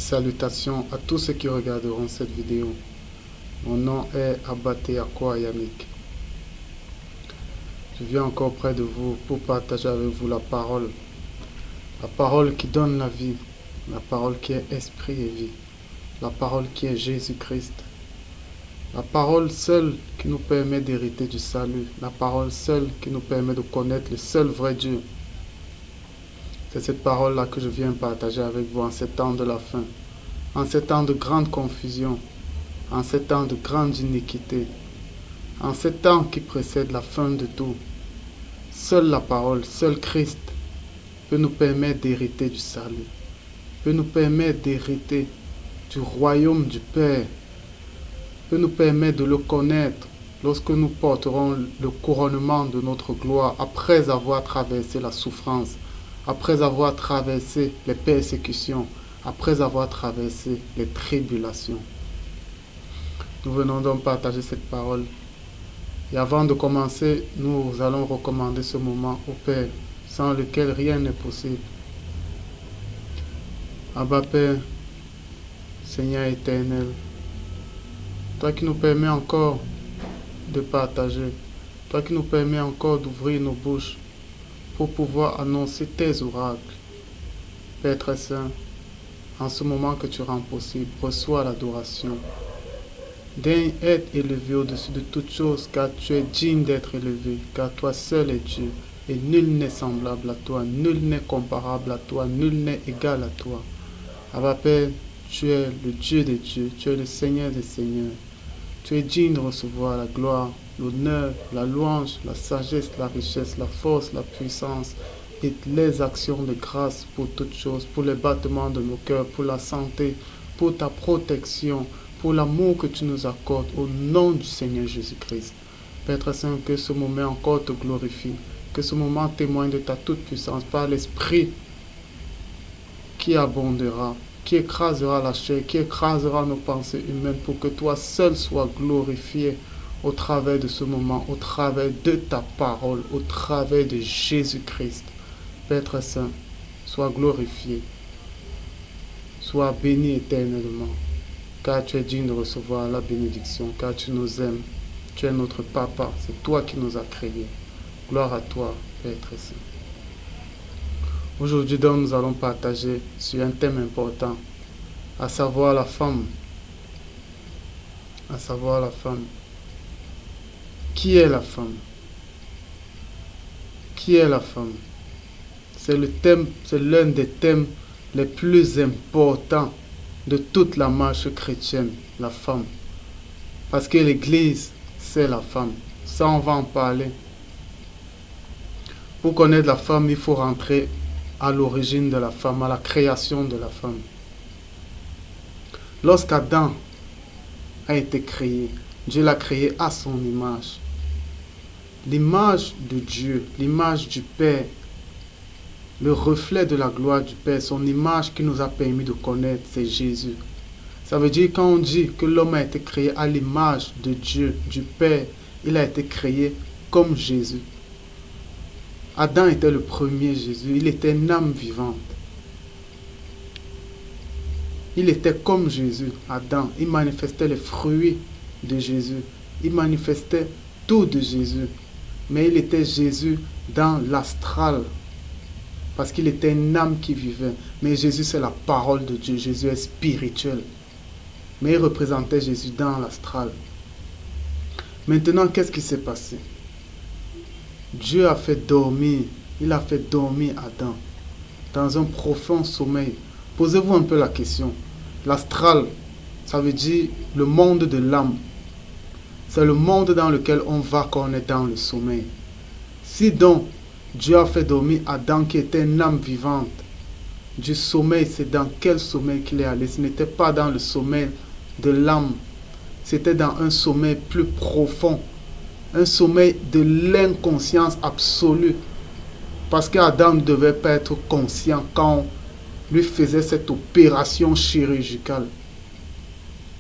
Salutations à tous ceux qui regarderont cette vidéo. Mon nom est Abaté Akwa Yannick. Je viens encore près de vous pour partager avec vous la parole qui donne la vie, la parole qui est esprit et vie, la parole qui est Jésus-Christ, la parole seule qui nous permet d'hériter du salut, la parole seule qui nous permet de connaître le seul vrai Dieu. C'est cette parole-là que je viens partager avec vous en ces temps de la fin, en ces temps de grande confusion, en ces temps de grande iniquité, en ces temps qui précèdent la fin de tout. Seule la parole, seul Christ peut nous permettre d'hériter du salut, peut nous permettre d'hériter du royaume du Père, peut nous permettre de le connaître lorsque nous porterons le couronnement de notre gloire après avoir traversé la souffrance, après avoir traversé les persécutions, après avoir traversé les tribulations. Nous venons donc partager cette parole. Et avant de commencer, nous allons recommander ce moment au Père, sans lequel rien n'est possible. Abba Père, Seigneur éternel, toi qui nous permets encore de partager, toi qui nous permets encore d'ouvrir nos bouches pour pouvoir annoncer tes oracles. Père très saint, en ce moment que tu rends possible, reçois l'adoration. Daigne être élevé au-dessus de toutes choses, car tu es digne d'être élevé, car toi seul es Dieu, et nul n'est semblable à toi, nul n'est comparable à toi, nul n'est égal à toi. Abba Père, tu es le Dieu des dieux, tu es le Seigneur des seigneurs. Tu es digne de recevoir la gloire, l'honneur, la louange, la sagesse, la richesse, la force, la puissance et les actions de grâce pour toutes choses, pour les battements de nos cœurs, pour la santé, pour ta protection, pour l'amour que tu nous accordes au nom du Seigneur Jésus-Christ. Père très saint, que ce moment encore te glorifie, que ce moment témoigne de ta toute-puissance par l'Esprit qui abondera, qui écrasera la chair, qui écrasera nos pensées humaines pour que toi seul sois glorifié au travers de ce moment, au travers de ta parole, au travers de Jésus-Christ. Père très saint, sois glorifié, sois béni éternellement, car tu es digne de recevoir la bénédiction, car tu nous aimes, tu es notre papa, c'est toi qui nous as créés. Gloire à toi, Père très saint. Aujourd'hui donc, nous allons partager sur un thème important, à savoir la femme. À savoir la femme. Qui est la femme? Qui est la femme? C'est l'un des thèmes les plus importants de toute la marche chrétienne, la femme. Parce que l'Église, c'est la femme. Ça, on va en parler. Pour connaître la femme, il faut rentrer à l'origine de la femme, à la création de la femme. Lorsqu'Adam a été créé, Dieu l'a créé à son image. L'image de Dieu, l'image du Père, le reflet de la gloire du Père, son image qui nous a permis de connaître, c'est Jésus. Ça veut dire quand on dit que l'homme a été créé à l'image de Dieu, du Père, il a été créé comme Jésus. Adam était le premier Jésus, il était une âme vivante. Il était comme Jésus, Adam, il manifestait les fruits de Jésus, il manifestait tout de Jésus. Mais il était Jésus dans l'astral, parce qu'il était une âme qui vivait. Mais Jésus, c'est la parole de Dieu, Jésus est spirituel. Mais il représentait Jésus dans l'astral. Maintenant, qu'est-ce qui s'est passé? Dieu a fait dormir, il a fait dormir Adam dans un profond sommeil. Posez-vous un peu la question. L'astral, ça veut dire le monde de l'âme. C'est le monde dans lequel on va quand on est dans le sommeil. Si donc Dieu a fait dormir Adam qui était une âme vivante, du sommeil, c'est dans quel sommeil qu'il est allé? Ce n'était pas dans le sommeil de l'âme, c'était dans un sommeil plus profond. Un sommeil de l'inconscience absolue. Parce qu'Adam ne devait pas être conscient quand on lui faisait cette opération chirurgicale.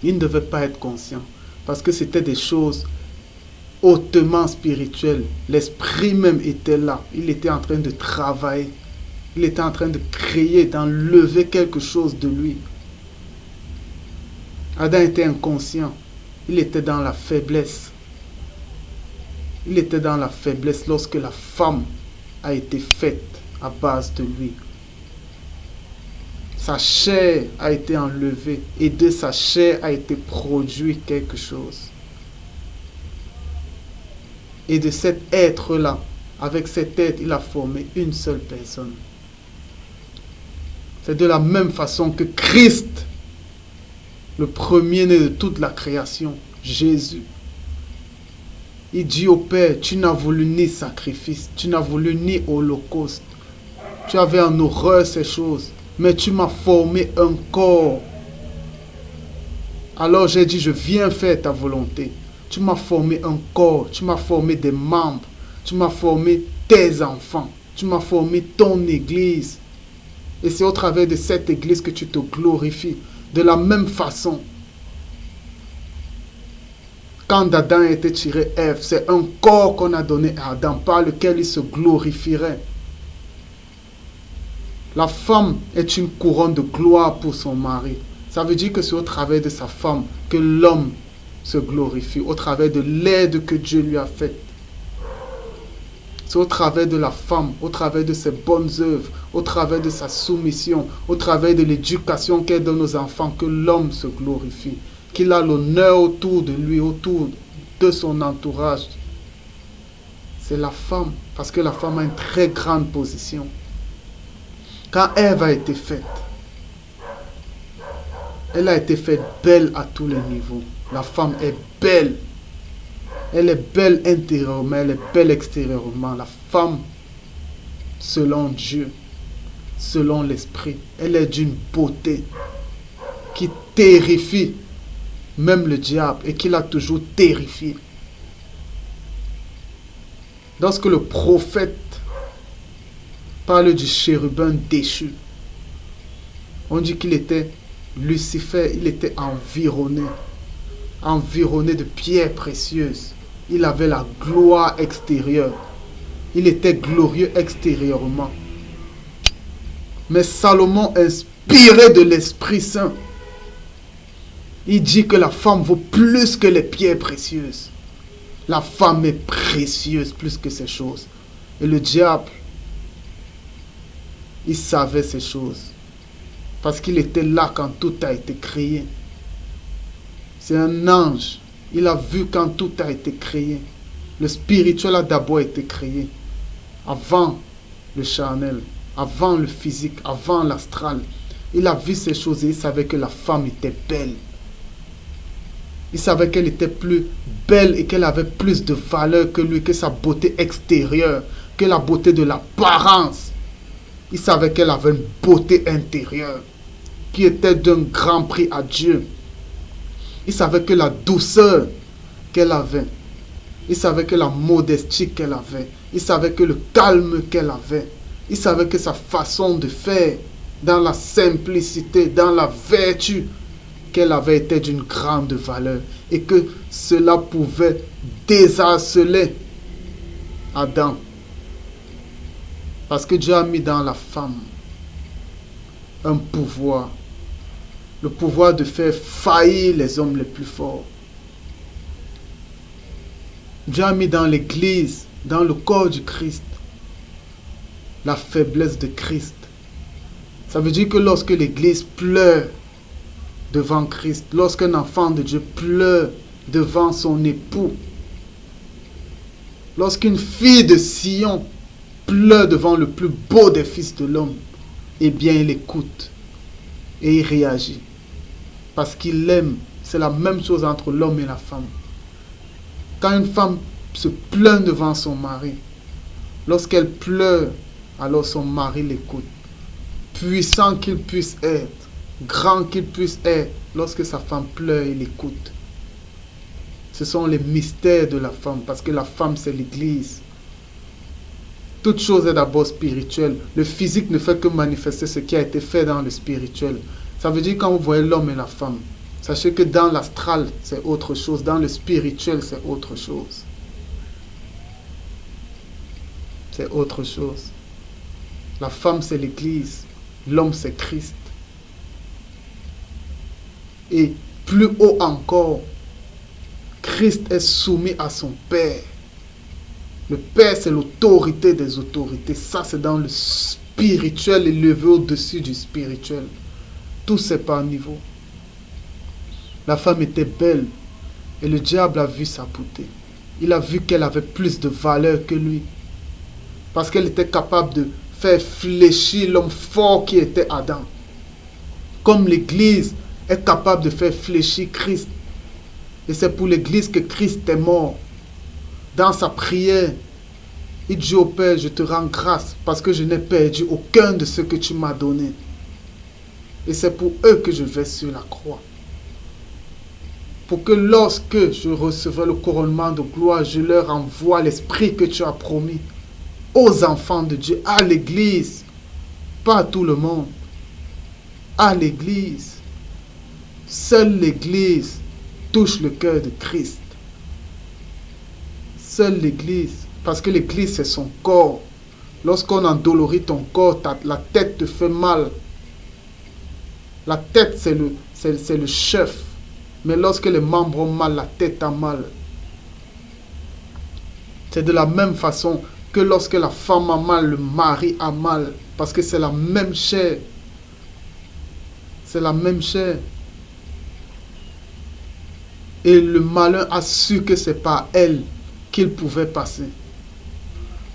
Il ne devait pas être conscient. Parce que c'était des choses hautement spirituelles. L'esprit même était là. Il était en train de travailler. Il était en train de créer, d'enlever quelque chose de lui. Adam était inconscient. Il était dans la faiblesse. Il était dans la faiblesse lorsque la femme a été faite à base de lui. Sa chair a été enlevée et de sa chair a été produit quelque chose. Et de cet être-là, avec cet être, il a formé une seule personne. C'est de la même façon que Christ, le premier-né de toute la création, Jésus, il dit au Père, tu n'as voulu ni sacrifice, tu n'as voulu ni holocauste. Tu avais en horreur ces choses, mais tu m'as formé un corps. Alors j'ai dit, je viens faire ta volonté. Tu m'as formé un corps, tu m'as formé des membres, tu m'as formé tes enfants, tu m'as formé ton église. Et c'est au travers de cette église que tu te glorifies. De la même façon, quand Adam a été tiré Ève, c'est un corps qu'on a donné à Adam par lequel il se glorifierait. La femme est une couronne de gloire pour son mari. Ça veut dire que c'est au travers de sa femme que l'homme se glorifie, au travers de l'aide que Dieu lui a faite. C'est au travers de la femme, au travers de ses bonnes œuvres, au travers de sa soumission, au travers de l'éducation qu'elle donne aux enfants que l'homme se glorifie, qu'il a l'honneur autour de lui, autour de son entourage. C'est la femme, parce que la femme a une très grande position. Quand Ève a été faite, elle a été faite belle à tous les niveaux. La femme est belle. Elle est belle intérieurement, elle est belle extérieurement. La femme, selon Dieu, selon l'esprit, elle est d'une beauté qui terrifie même le diable et qui l'a toujours terrifié. Lorsque le prophète parle du chérubin déchu, on dit qu'il était Lucifer, il était environné de pierres précieuses. Il avait la gloire extérieure. Il était glorieux extérieurement. Mais Salomon, inspiré de l'Esprit Saint, il dit que la femme vaut plus que les pierres précieuses. La femme est précieuse plus que ces choses. Et le diable, il savait ces choses. Parce qu'il était là quand tout a été créé. C'est un ange. Il a vu quand tout a été créé. Le spirituel a d'abord été créé. Avant le charnel, avant le physique, avant l'astral. Il a vu ces choses et il savait que la femme était belle. Il savait qu'elle était plus belle et qu'elle avait plus de valeur que lui, que sa beauté extérieure, que la beauté de l'apparence. Il savait qu'elle avait une beauté intérieure qui était d'un grand prix à Dieu. Il savait que la douceur qu'elle avait, il savait que la modestie qu'elle avait, il savait que le calme qu'elle avait, il savait que sa façon de faire, dans la simplicité, dans la vertu qu'elle avait été d'une grande valeur et que cela pouvait désarceler Adam. Parce que Dieu a mis dans la femme un pouvoir, le pouvoir de faire faillir les hommes les plus forts. Dieu a mis dans l'Église, dans le corps du Christ, la faiblesse de Christ. Ça veut dire que lorsque l'Église pleure devant Christ, lorsqu'un enfant de Dieu pleure devant son époux, lorsqu'une fille de Sion pleure devant le plus beau des fils de l'homme, eh bien il écoute et il réagit. Parce qu'il l'aime. C'est la même chose entre l'homme et la femme. Quand une femme se plaint devant son mari, lorsqu'elle pleure, alors son mari l'écoute. Puissant qu'il puisse être, grand qu'il puisse être, lorsque sa femme pleure, il écoute. Ce sont les mystères de la femme, parce que la femme c'est l'Église. Toute chose est d'abord spirituelle. Le physique ne fait que manifester ce qui a été fait dans le spirituel. Ça veut dire quand vous voyez l'homme et la femme, sachez que dans l'astral, c'est autre chose. Dans le spirituel, c'est autre chose. C'est autre chose. La femme, c'est l'Église. L'homme, c'est Christ. Et plus haut encore, Christ est soumis à son Père. Le Père, c'est l'autorité des autorités. Ça, c'est dans le spirituel, élevé au-dessus du spirituel. Tout c'est par niveau. La femme était belle et le diable a vu sa beauté. Il a vu qu'elle avait plus de valeur que lui. Parce qu'elle était capable de faire fléchir l'homme fort qui était Adam. Comme l'Église est capable de faire fléchir Christ. Et c'est pour l'Église que Christ est mort. Dans sa prière, il dit au Père, je te rends grâce parce que je n'ai perdu aucun de ce que tu m'as donné. Et c'est pour eux que je vais sur la croix. Pour que lorsque je recevrai le couronnement de gloire, je leur envoie l'esprit que tu as promis aux enfants de Dieu, à l'Église, pas à tout le monde, à l'Église. Seule l'Église touche le cœur de Christ. Seule l'Église, parce que l'Église c'est son corps. Lorsqu'on endolorit ton corps, la tête te fait mal. La tête c'est le chef. Mais lorsque les membres ont mal, la tête a mal. C'est de la même façon que lorsque la femme a mal, le mari a mal. Parce que c'est la même chair. C'est la même chair. Et le malin a su que c'est par elle qu'il pouvait passer.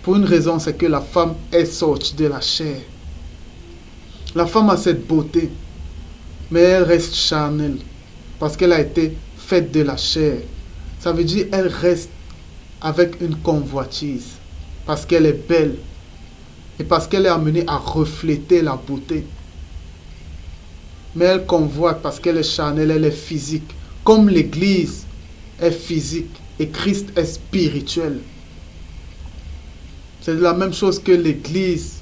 Pour une raison, c'est que la femme est sortie de la chair. La femme a cette beauté, mais elle reste charnelle. Parce qu'elle a été faite de la chair. Ça veut dire qu'elle reste avec une convoitise. Parce qu'elle est belle. Et parce qu'elle est amenée à refléter la beauté. Mais elle convoite parce qu'elle est charnelle, elle est physique. Comme l'Église est physique et Christ est spirituel. C'est la même chose que l'Église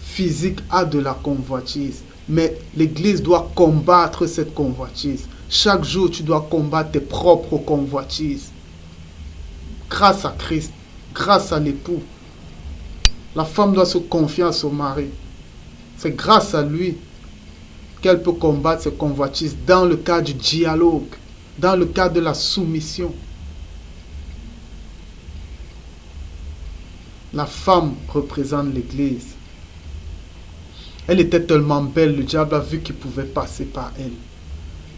physique a de la convoitise. Mais l'Église doit combattre cette convoitise. Chaque jour, tu dois combattre tes propres convoitises. Grâce à Christ, grâce à l'époux. La femme doit se confier à son mari. C'est grâce à lui qu'elle peut combattre ses convoitises dans le cadre du dialogue, dans le cadre de la soumission. La femme représente l'Église. Elle était tellement belle, le diable a vu qu'il pouvait passer par elle.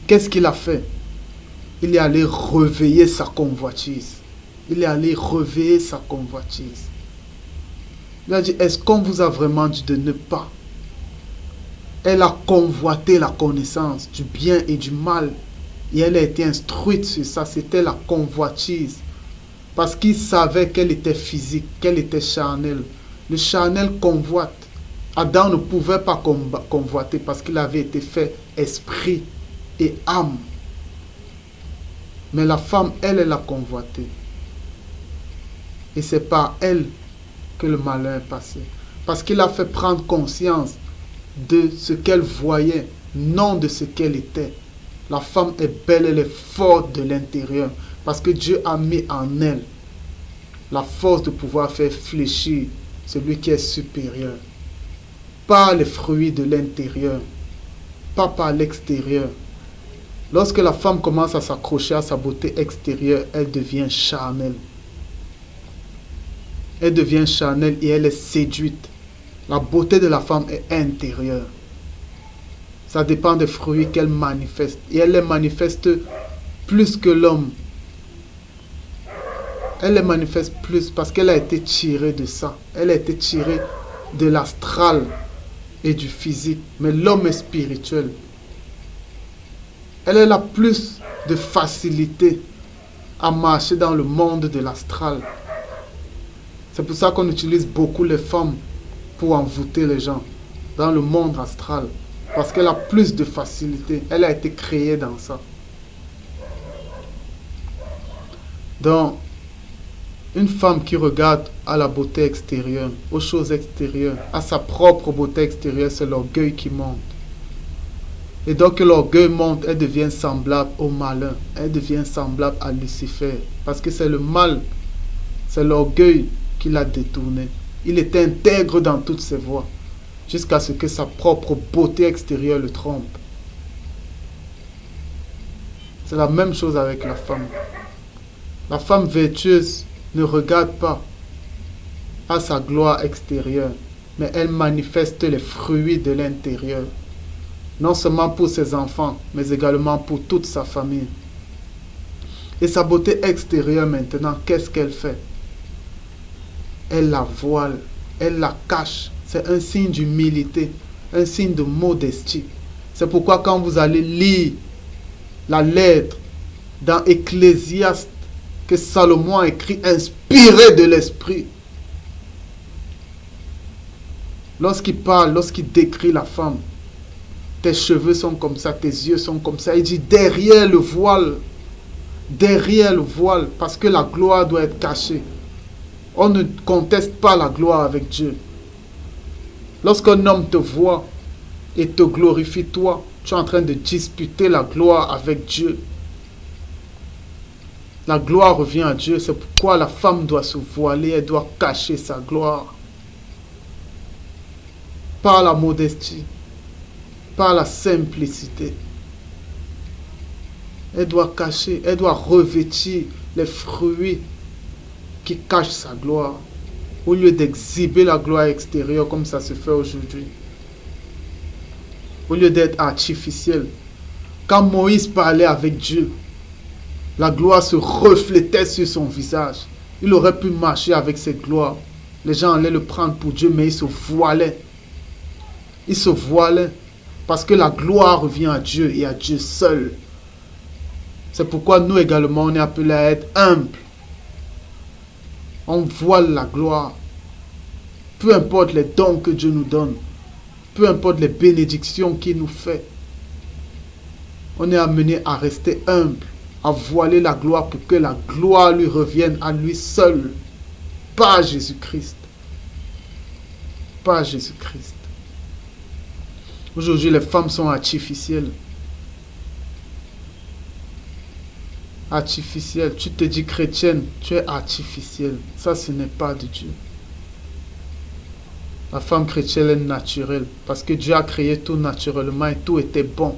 Qu'est-ce qu'il a fait? Il est allé réveiller sa convoitise. Il est allé réveiller sa convoitise. Il a dit, est-ce qu'on vous a vraiment dit de ne pas? Elle a convoité la connaissance du bien et du mal. Et elle a été instruite sur ça. C'était la convoitise. Parce qu'il savait qu'elle était physique, qu'elle était charnelle. Le charnel convoite. Adam ne pouvait pas convoiter parce qu'il avait été fait esprit et âme. Mais la femme, elle a convoité. Et c'est par elle que le malheur est passé. Parce qu'il a fait prendre conscience de ce qu'elle voyait, non de ce qu'elle était. La femme est belle, elle est forte de l'intérieur. Parce que Dieu a mis en elle la force de pouvoir faire fléchir celui qui est supérieur. Par les fruits de l'intérieur, pas par l'extérieur. Lorsque la femme commence à s'accrocher à sa beauté extérieure, elle devient charnelle. Elle devient charnelle et elle est séduite. La beauté de la femme est intérieure. Ça dépend des fruits qu'elle manifeste. Et elle les manifeste plus que l'homme. Elle les manifeste plus parce qu'elle a été tirée de ça. Elle a été tirée de l'astral et du physique. Mais l'homme est spirituel. Elle a plus de facilité à marcher dans le monde de l'astral. C'est pour ça qu'on utilise beaucoup les femmes pour envoûter les gens dans le monde astral. Parce qu'elle a plus de facilité. Elle a été créée dans ça. Donc, une femme qui regarde à la beauté extérieure, aux choses extérieures, à sa propre beauté extérieure, c'est l'orgueil qui monte. Et donc que l'orgueil monte, elle devient semblable au malin. Elle devient semblable à Lucifer. Parce que c'est le mal, c'est l'orgueil qui l'a détourné. Il était intègre dans toutes ses voies. Jusqu'à ce que sa propre beauté extérieure le trompe. C'est la même chose avec la femme. La femme vertueuse ne regarde pas à sa gloire extérieure, mais elle manifeste les fruits de l'intérieur. Non seulement pour ses enfants, mais également pour toute sa famille. Et sa beauté extérieure maintenant, qu'est-ce qu'elle fait? Elle la voile, elle la cache. C'est un signe d'humilité, un signe de modestie. C'est pourquoi quand vous allez lire la lettre dans Ecclésiaste que Salomon a écrit, inspiré de l'esprit, lorsqu'il parle, lorsqu'il décrit la femme, tes cheveux sont comme ça, tes yeux sont comme ça. Il dit derrière le voile, parce que la gloire doit être cachée. On ne conteste pas la gloire avec Dieu. Lorsqu'un homme te voit et te glorifie, toi, tu es en train de disputer la gloire avec Dieu. La gloire revient à Dieu, c'est pourquoi la femme doit se voiler, elle doit cacher sa gloire. Par la modestie, par la simplicité. Elle doit cacher, elle doit revêtir les fruits qui cachent sa gloire, au lieu d'exhiber la gloire extérieure comme ça se fait aujourd'hui. Au lieu d'être artificiel. Quand Moïse parlait avec Dieu, la gloire se reflétait sur son visage. Il aurait pu marcher avec cette gloire. Les gens allaient le prendre pour Dieu, mais il se voilait. Il se voilait parce que la gloire revient à Dieu et à Dieu seul. C'est pourquoi nous également, on est appelés à être humbles. On voile la gloire. Peu importe les dons que Dieu nous donne. Peu importe les bénédictions qu'il nous fait. On est amené à rester humble, à voiler la gloire pour que la gloire lui revienne à lui seul. Pas à Jésus-Christ. Pas à Jésus-Christ. Aujourd'hui, les femmes sont artificielles. Artificielle. Tu te dis chrétienne, tu es artificielle. Ça, ce n'est pas de Dieu. La femme chrétienne est naturelle parce que Dieu a créé tout naturellement et tout était bon.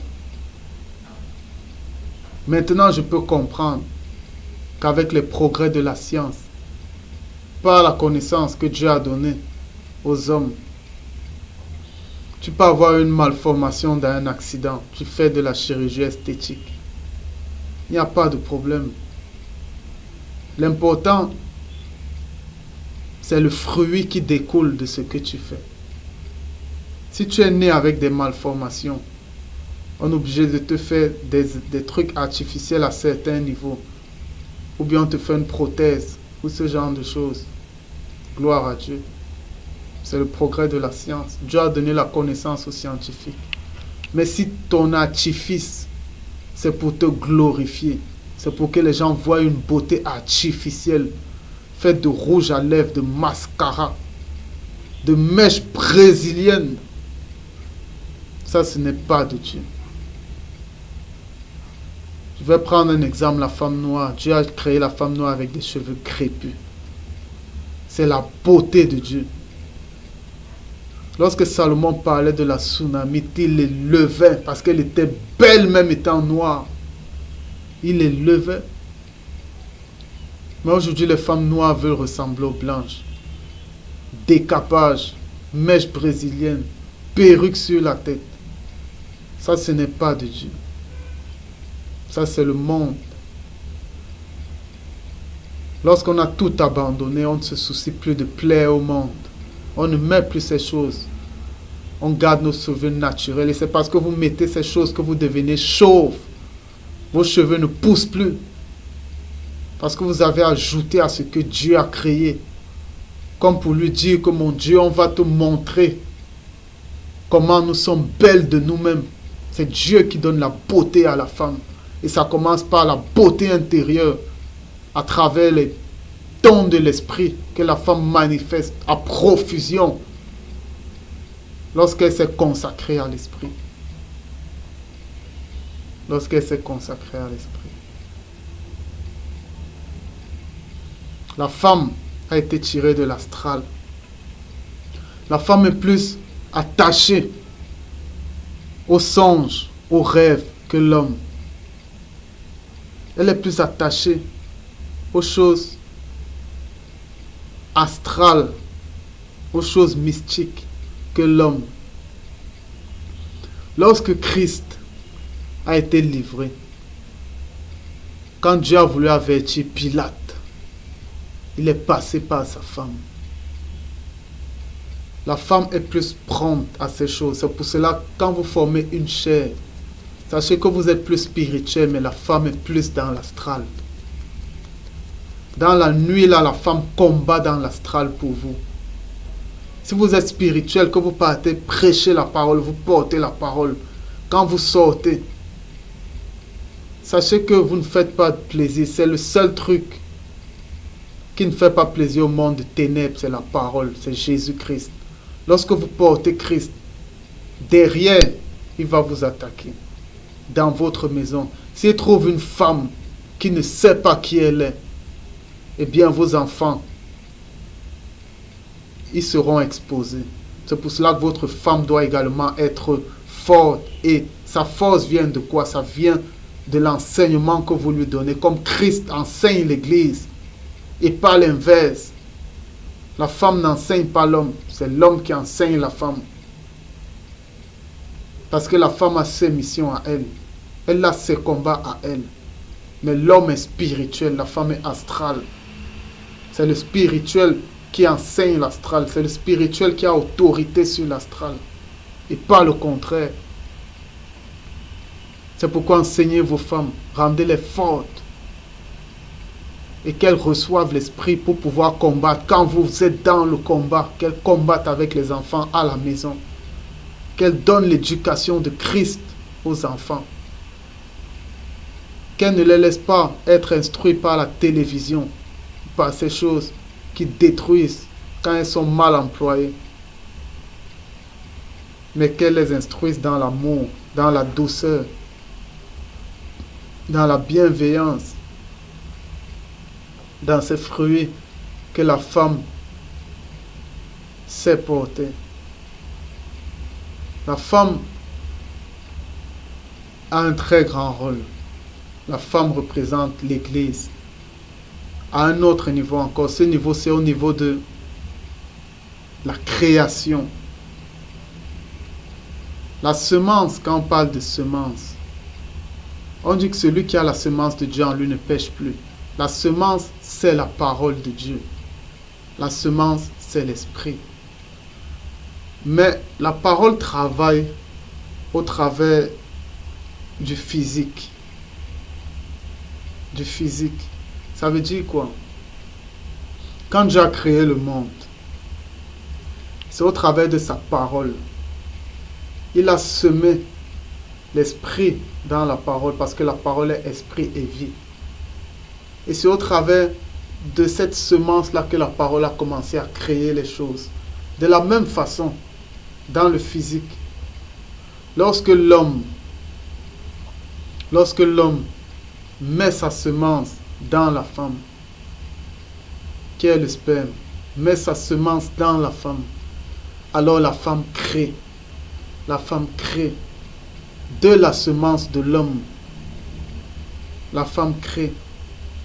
Maintenant, je peux comprendre qu'avec les progrès de la science, par la connaissance que Dieu a donnée aux hommes, tu peux avoir une malformation dans un accident. Tu fais de la chirurgie esthétique. Il n'y a pas de problème. L'important, c'est le fruit qui découle de ce que tu fais. Si tu es né avec des malformations, on est obligé de te faire des trucs artificiels à certains niveaux. Ou bien on te fait une prothèse, ou ce genre de choses. Gloire à Dieu. C'est le progrès de la science. Dieu a donné la connaissance aux scientifiques. Mais si ton artifice, c'est pour te glorifier, c'est pour que les gens voient une beauté artificielle, faite de rouge à lèvres, de mascara, de mèches brésiliennes, ça, ce n'est pas de Dieu. Je vais prendre un exemple, la femme noire. Dieu a créé la femme noire avec des cheveux crépus. C'est la beauté de Dieu. Lorsque Salomon parlait de la tsunami, il les levait parce qu'elle était belle même étant noire. Il les levait. Mais aujourd'hui, les femmes noires veulent ressembler aux blanches. Décapage, mèches brésiliennes, perruque sur la tête. Ça, ce n'est pas de Dieu. Ça, c'est le monde. Lorsqu'on a tout abandonné, on ne se soucie plus de plaire au monde. On ne met plus ces choses. On garde nos cheveux naturels. Et c'est parce que vous mettez ces choses que vous devenez chauve. Vos cheveux ne poussent plus. Parce que vous avez ajouté à ce que Dieu a créé. Comme pour lui dire que mon Dieu, on va te montrer comment nous sommes belles de nous-mêmes. C'est Dieu qui donne la beauté à la femme. Et ça commence par la beauté intérieure. À travers les dons de l'esprit que la femme manifeste à profusion. Lorsqu'elle s'est consacrée à l'esprit. Lorsqu'elle s'est consacrée à l'esprit. La femme a été tirée de l'astral. La femme est plus attachée aux songes, aux rêves que l'homme. Elle est plus attachée aux choses astrales, aux choses mystiques que l'homme. Lorsque Christ a été livré, quand Dieu a voulu avertir Pilate, il est passé par sa femme. La femme est plus prompte à ces choses. C'est pour cela que quand vous formez une chair, sachez que vous êtes plus spirituel, mais la femme est plus dans l'astral. Dans la nuit, là, la femme combat dans l'astral pour vous. Si vous êtes spirituel, que vous partez prêcher la parole, vous portez la parole, quand vous sortez, sachez que vous ne faites pas de plaisir. C'est le seul truc qui ne fait pas plaisir au monde de ténèbres, c'est la parole, c'est Jésus-Christ. Lorsque vous portez Christ, derrière, il va vous attaquer. Dans votre maison, s'il trouve une femme qui ne sait pas qui elle est, eh bien vos enfants, ils seront exposés. C'est pour cela que votre femme doit également être forte. Et sa force vient de quoi? Ça vient de l'enseignement que vous lui donnez. Comme Christ enseigne l'Église. Et pas l'inverse. La femme n'enseigne pas l'homme. C'est l'homme qui enseigne la femme. Parce que la femme a ses missions à elle. Elle a ses combats à elle. Mais l'homme est spirituel. La femme est astrale. C'est le spirituel qui enseigne l'astral. C'est le spirituel qui a autorité sur l'astral. Et pas le contraire. C'est pourquoi enseignez vos femmes. Rendez-les fortes. Et qu'elles reçoivent l'esprit pour pouvoir combattre. Quand vous êtes dans le combat, qu'elles combattent avec les enfants à la maison. Qu'elles donnent l'éducation de Christ aux enfants. Qu'elles ne les laissent pas être instruites par la télévision, par ces choses qui détruisent quand elles sont mal employées. Mais qu'elles les instruisent dans l'amour, dans la douceur, dans la bienveillance, dans ces fruits que la femme sait porter. La femme a un très grand rôle. La femme représente l'Église. À un autre niveau encore, ce niveau c'est au niveau de la création. La semence, quand on parle de semence, on dit que celui qui a la semence de Dieu en lui ne pêche plus. La semence, c'est la parole de Dieu. La semence, c'est l'esprit. Mais la parole travaille au travers du physique. Du physique. Ça veut dire quoi? Quand Dieu a créé le monde, c'est au travers de sa parole. Il a semé l'esprit dans la parole parce que la parole est esprit et vie. Et c'est au travers de cette semence-là que la parole a commencé à créer les choses. De la même façon, dans le physique, lorsque l'homme met sa semence dans la femme, qui est le sperme, met sa semence dans la femme, alors la femme crée. La femme crée de la semence de l'homme. La femme crée.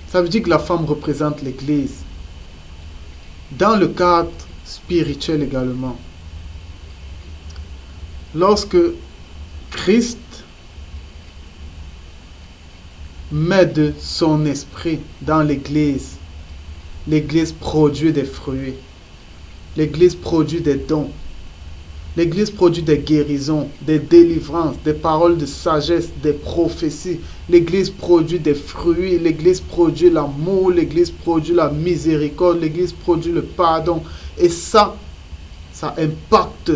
Ça veut dire que la femme représente l'Église. Dans le cadre spirituel également, lorsque Christ met de son esprit dans l'Église, l'Église produit des fruits. L'Église produit des dons. L'Église produit des guérisons, des délivrances, des paroles de sagesse, des prophéties. L'Église produit des fruits. L'Église produit l'amour. L'Église produit la miséricorde. L'Église produit le pardon. Et ça impacte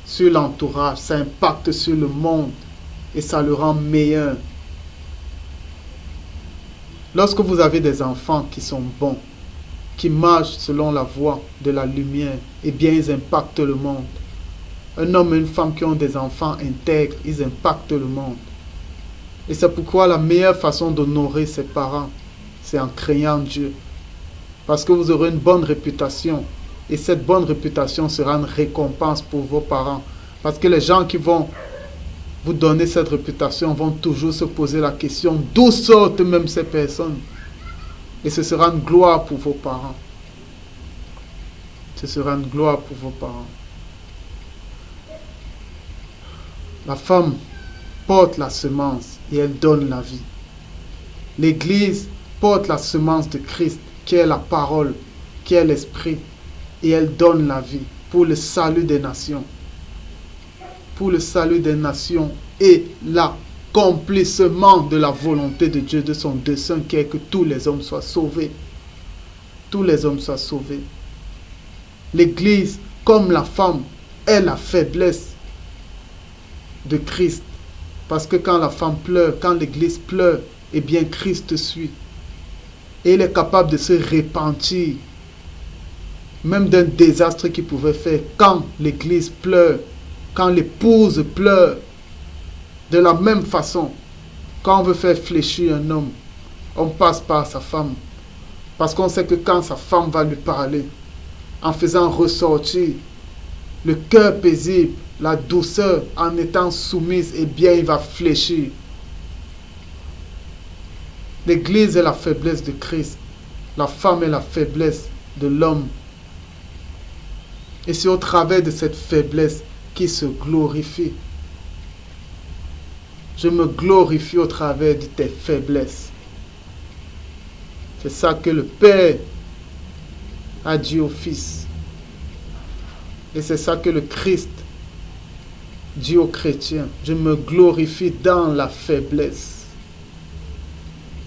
sur l'entourage. Ça impacte sur le monde. Et ça le rend meilleur. Lorsque vous avez des enfants qui sont bons, qui marchent selon la voie de la lumière, eh bien ils impactent le monde. Un homme et une femme qui ont des enfants intègres, ils impactent le monde. Et c'est pourquoi la meilleure façon d'honorer ses parents, c'est en craignant Dieu. Parce que vous aurez une bonne réputation. Et cette bonne réputation sera une récompense pour vos parents. Parce que les gens qui vont vous donnez cette réputation vont toujours se poser la question d'où sortent même ces personnes. Et ce sera une gloire pour vos parents. Ce sera une gloire pour vos parents. La femme porte la semence et elle donne la vie. L'Église porte la semence de Christ, qui est la parole, qui est l'esprit, et elle donne la vie pour le salut des nations. Pour le salut des nations et l'accomplissement de la volonté de Dieu, de son dessein qui est que tous les hommes soient sauvés. Tous les hommes soient sauvés. L'Église, comme la femme, est la faiblesse de Christ. Parce que quand la femme pleure, quand l'Église pleure, eh bien Christ suit. Et il est capable de se repentir, même d'un désastre qu'il pouvait faire. Quand l'Église pleure, quand l'épouse pleure, de la même façon, quand on veut faire fléchir un homme, on passe par sa femme. Parce qu'on sait que quand sa femme va lui parler, en faisant ressortir le cœur paisible, la douceur, en étant soumise, eh bien il va fléchir. L'Église est la faiblesse de Christ. La femme est la faiblesse de l'homme. Et c'est au travers de cette faiblesse qu'il se glorifie. Je me glorifie au travers de tes faiblesses. C'est ça que le Père a dit au Fils. Et c'est ça que le Christ dit aux chrétiens. Je me glorifie dans la faiblesse.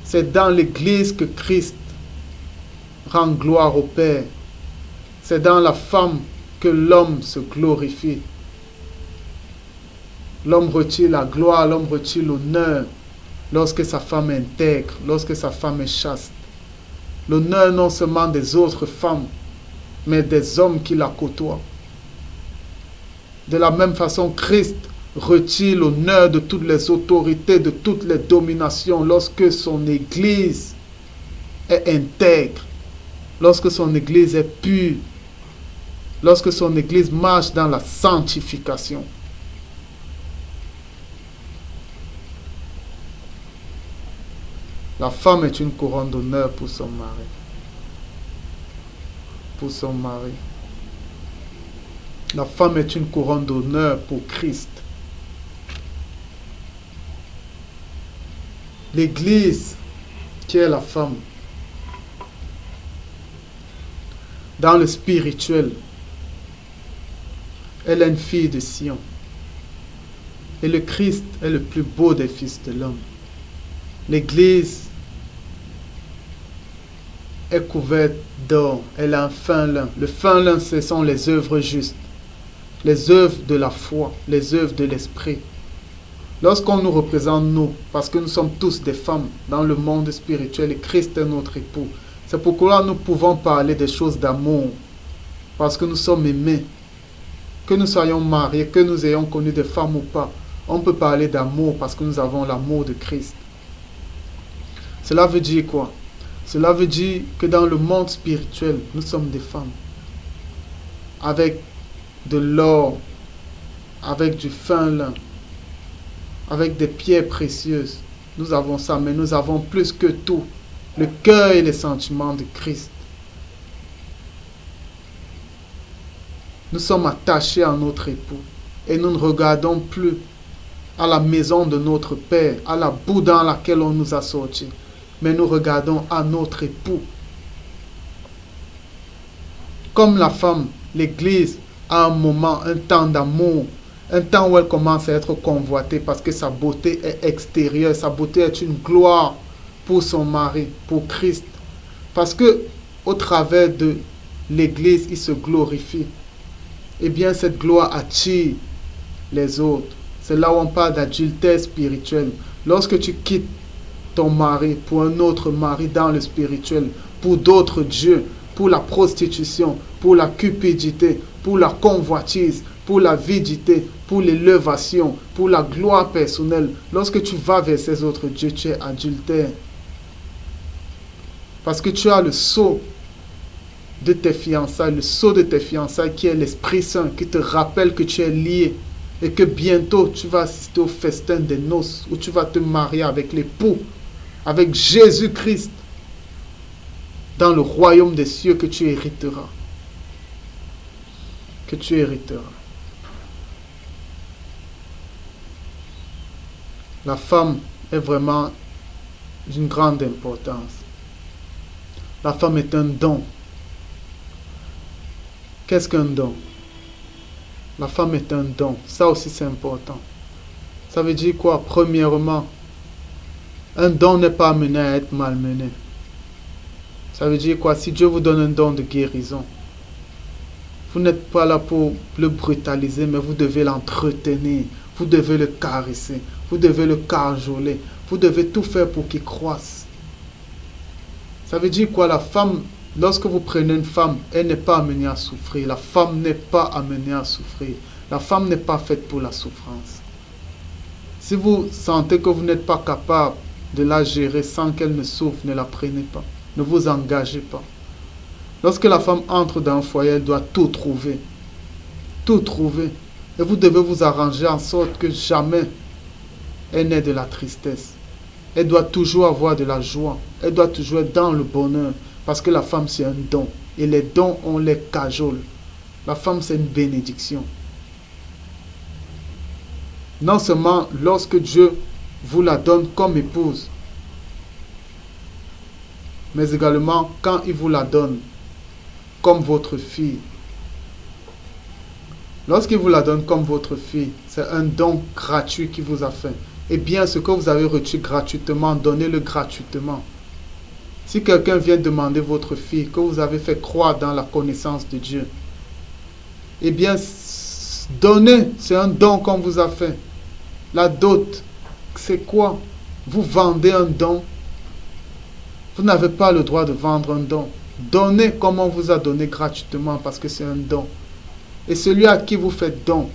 C'est dans l'Église que Christ rend gloire au Père. C'est dans la femme que l'homme se glorifie. L'homme retire la gloire, l'homme retire l'honneur lorsque sa femme est intègre, lorsque sa femme est chaste. L'honneur non seulement des autres femmes, mais des hommes qui la côtoient. De la même façon, Christ retire l'honneur de toutes les autorités, de toutes les dominations, lorsque son Église est intègre, lorsque son Église est pure, lorsque son Église marche dans la sanctification. La femme est une couronne d'honneur pour son mari. Pour son mari. La femme est une couronne d'honneur pour Christ. L'Église, qui est la femme, dans le spirituel, elle est une fille de Sion. Et le Christ est le plus beau des fils de l'homme. L'Église est couverte d'or. Elle a un fin lin. Le fin lin, ce sont les œuvres justes. Les œuvres de la foi. Les œuvres de l'esprit. Lorsqu'on nous représente, nous, parce que nous sommes tous des femmes dans le monde spirituel et Christ est notre époux. C'est pourquoi nous pouvons parler des choses d'amour. Parce que nous sommes aimés. Que nous soyons mariés, que nous ayons connu des femmes ou pas. On peut parler d'amour parce que nous avons l'amour de Christ. Cela veut dire quoi? Cela veut dire que dans le monde spirituel, nous sommes des femmes. Avec de l'or, avec du fin lin, avec des pierres précieuses. Nous avons ça, mais nous avons plus que tout, le cœur et les sentiments de Christ. Nous sommes attachés à notre époux et nous ne regardons plus à la maison de notre Père, à la boue dans laquelle on nous a sortis, mais nous regardons à notre époux. Comme la femme, l'Église a un moment, un temps d'amour, un temps où elle commence à être convoitée parce que sa beauté est extérieure, sa beauté est une gloire pour son mari, pour Christ. Parce que au travers de l'Église, il se glorifie. Eh bien, cette gloire attire les autres. C'est là où on parle d'adultère spirituel. Lorsque tu quittes ton mari pour un autre mari dans le spirituel, pour d'autres dieux, pour la prostitution, pour la cupidité, pour la convoitise, pour l'avidité, pour l'élévation, pour la gloire personnelle, lorsque tu vas vers ces autres dieux, tu es adultère. Parce que tu as le sceau de tes fiançailles, le sceau de tes fiançailles qui est l'Esprit Saint, qui te rappelle que tu es lié Et que bientôt tu vas assister au festin des noces où tu vas te marier avec l'époux, avec Jésus-Christ, dans le royaume des cieux que tu hériteras. Que tu hériteras. La femme est vraiment d'une grande importance. La femme est un don. Qu'est-ce qu'un don? La femme est un don. Ça aussi c'est important. Ça veut dire quoi? Premièrement, un don n'est pas amené à être malmené. Ça veut dire quoi? Si Dieu vous donne un don de guérison, vous n'êtes pas là pour le brutaliser, mais vous devez l'entretenir. Vous devez le caresser. Vous devez le cajoler. Vous devez tout faire pour qu'il croisse. Ça veut dire quoi? La femme, lorsque vous prenez une femme, elle n'est pas amenée à souffrir. La femme n'est pas amenée à souffrir. La femme n'est pas faite pour la souffrance. Si vous sentez que vous n'êtes pas capable de la gérer sans qu'elle ne souffre, ne la prenez pas. Ne vous engagez pas. Lorsque la femme entre dans un foyer, elle doit tout trouver. Tout trouver. Et vous devez vous arranger en sorte que jamais elle n'ait de la tristesse. Elle doit toujours avoir de la joie. Elle doit toujours être dans le bonheur. Parce que la femme, c'est un don. Et les dons, on les cajole. La femme, c'est une bénédiction. Non seulement lorsque Dieu vous la donne comme épouse, mais également quand il vous la donne comme votre fille. Lorsqu'il vous la donne comme votre fille, c'est un don gratuit qu'il vous a fait. Eh bien, ce que vous avez reçu gratuitement, donnez-le gratuitement. Si quelqu'un vient demander votre fille, que vous avez fait croire dans la connaissance de Dieu, eh bien, donnez, c'est un don qu'on vous a fait. La dot, c'est quoi? Vous vendez un don. Vous n'avez pas le droit de vendre un don. Donnez comme on vous a donné gratuitement parce que c'est un don. Et celui à qui vous faites don,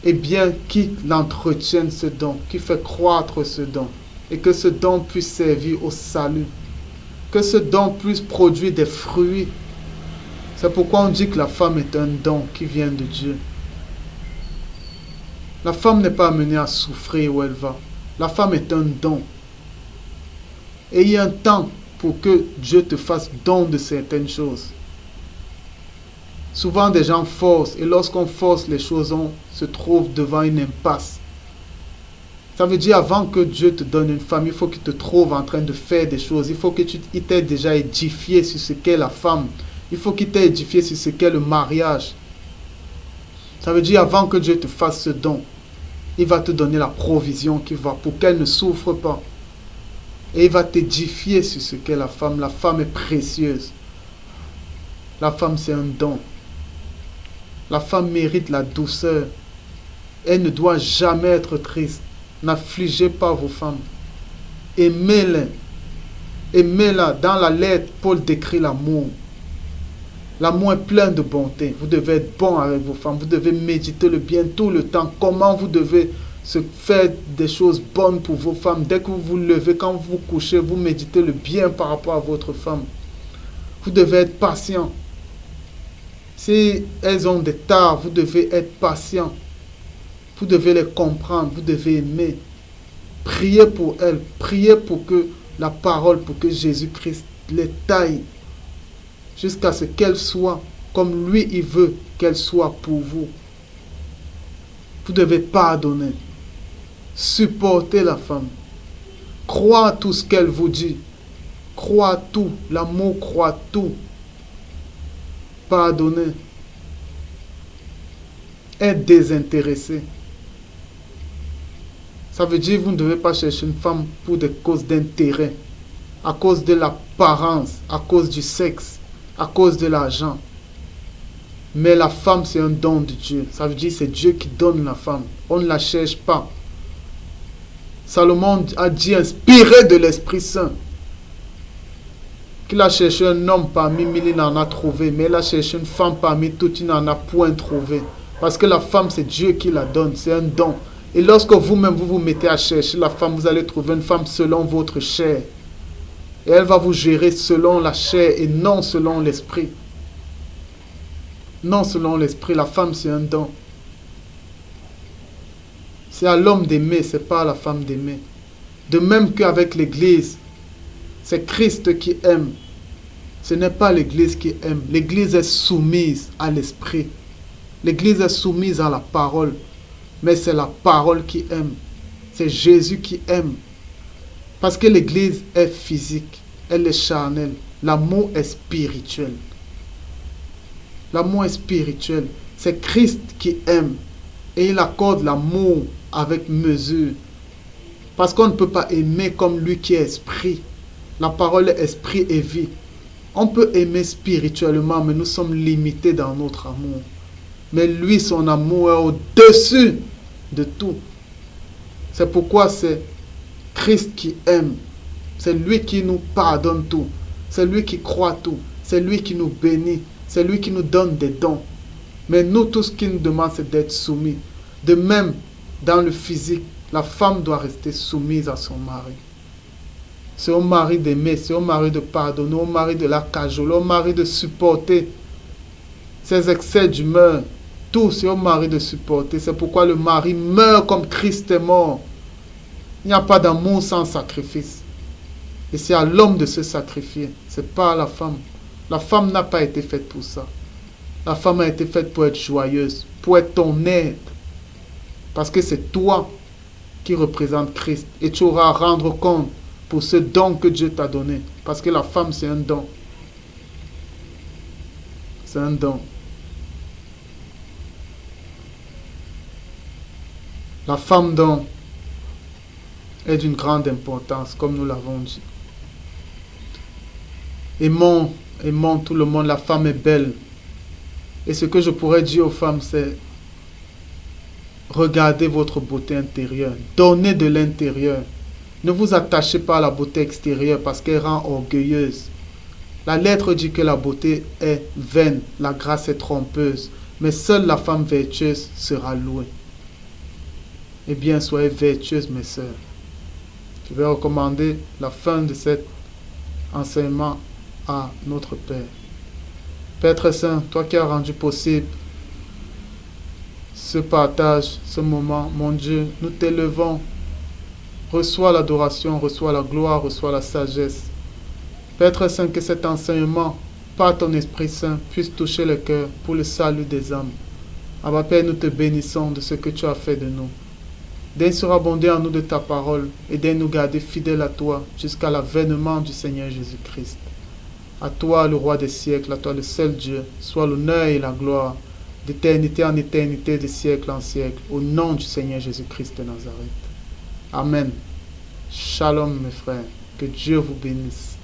eh bien, qui l'entretienne ce don, qui fait croître ce don, et que ce don puisse servir au salut, que ce don puisse produire des fruits. C'est pourquoi on dit que la femme est un don qui vient de Dieu. La femme n'est pas amenée à souffrir où elle va. La femme est un don. Et il y a un temps pour que Dieu te fasse don de certaines choses. Souvent, des gens forcent. Et lorsqu'on force les choses, on se trouve devant une impasse. Ça veut dire avant que Dieu te donne une femme, il faut qu'il te trouve en train de faire des choses. Il faut qu'il t'ait déjà édifié sur ce qu'est la femme. Il faut qu'il t'ait édifié sur ce qu'est le mariage. Ça veut dire avant que Dieu te fasse ce don, il va te donner la provision qui va pour qu'elle ne souffre pas. Et il va t'édifier sur ce qu'est la femme. La femme est précieuse. La femme, c'est un don. La femme mérite la douceur. Elle ne doit jamais être triste. N'affligez pas vos femmes. Aimez-les. Aimez-la. Dans la lettre, Paul décrit l'amour. L'amour est plein de bonté. Vous devez être bon avec vos femmes. Vous devez méditer le bien tout le temps. Comment vous devez se faire des choses bonnes pour vos femmes. Dès que vous vous levez, quand vous vous couchez, vous méditez le bien par rapport à votre femme. Vous devez être patient. Si elles ont des tares, vous devez être patient. Vous devez les comprendre. Vous devez aimer. Priez pour elles. Priez pour que la parole, pour que Jésus-Christ les taille. Jusqu'à ce qu'elles soient comme lui, il veut qu'elles soient pour vous. Vous devez pardonner. Supporter la femme. Croire tout ce qu'elle vous dit. Croire tout. L'amour croit tout. Pardonner. Être désintéressé. Ça veut dire que vous ne devez pas chercher une femme pour des causes d'intérêt. À cause de l'apparence. À cause du sexe. À cause de l'argent. Mais la femme, c'est un don de Dieu. Ça veut dire que c'est Dieu qui donne la femme. On ne la cherche pas. Salomon a dit, inspiré de l'Esprit Saint, qu'il a cherché un homme parmi mille, il en a trouvé. Mais il a cherché une femme parmi toutes, il n'en a point trouvé. Parce que la femme, c'est Dieu qui la donne. C'est un don. Et lorsque vous-même, vous vous mettez à chercher la femme, vous allez trouver une femme selon votre chair. Et elle va vous gérer selon la chair et non selon l'esprit. Non selon l'esprit. La femme, c'est un don. C'est à l'homme d'aimer, c'est pas à la femme d'aimer. De même qu'avec l'Église, c'est Christ qui aime. Ce n'est pas l'Église qui aime. L'Église est soumise à l'Esprit. L'Église est soumise à la parole. Mais c'est la parole qui aime. C'est Jésus qui aime. Parce que l'Église est physique. Elle est charnelle. L'amour est spirituel. L'amour est spirituel. C'est Christ qui aime. Et il accorde l'amour avec mesure. Parce qu'on ne peut pas aimer comme lui qui est esprit. La parole est esprit et vie. On peut aimer spirituellement, mais nous sommes limités dans notre amour. Mais lui, son amour est au-dessus de tout. C'est pourquoi c'est Christ qui aime. C'est lui qui nous pardonne tout. C'est lui qui croit tout. C'est lui qui nous bénit. C'est lui qui nous donne des dons. Mais nous, tout ce qu'il nous demande, c'est d'être soumis. De même, dans le physique, la femme doit rester soumise à son mari. C'est au mari d'aimer, c'est au mari de pardonner, au mari de la cajoler, au mari de supporter ses excès d'humeur. Tout, c'est au mari de supporter. C'est pourquoi le mari meurt comme Christ est mort. Il n'y a pas d'amour sans sacrifice. Et c'est à l'homme de se sacrifier. Ce n'est pas à la femme. La femme n'a pas été faite pour ça. La femme a été faite pour être joyeuse, pour être ton aide. Parce que c'est toi qui représente Christ. Et tu auras à rendre compte pour ce don que Dieu t'a donné. Parce que la femme, c'est un don. C'est un don. La femme don est d'une grande importance, comme nous l'avons dit. Aimons tout le monde. La femme est belle. Et ce que je pourrais dire aux femmes, c'est regardez votre beauté intérieure. Donnez de l'intérieur. Ne vous attachez pas à la beauté extérieure parce qu'elle rend orgueilleuse. La lettre dit que la beauté est vaine, la grâce est trompeuse. Mais seule la femme vertueuse sera louée. Eh bien, soyez vertueuses, mes sœurs. Je vais recommander la fin de cet enseignement à notre Père. Père très saint, toi qui as rendu possible ce partage, ce moment, mon Dieu, nous t'élevons. Reçois l'adoration, reçois la gloire, reçois la sagesse. Père très saint, que cet enseignement, par ton Esprit Saint, puisse toucher le cœur pour le salut des âmes. Abba Père, nous te bénissons de ce que tu as fait de nous. Daigne surabonder en nous de ta parole et daigne nous garder fidèles à toi jusqu'à l'avènement du Seigneur Jésus-Christ. À toi, le roi des siècles, à toi le seul Dieu, soit l'honneur et la gloire d'éternité en éternité, de siècle en siècle, au nom du Seigneur Jésus-Christ de Nazareth. Amen. Shalom mes frères. Que Dieu vous bénisse.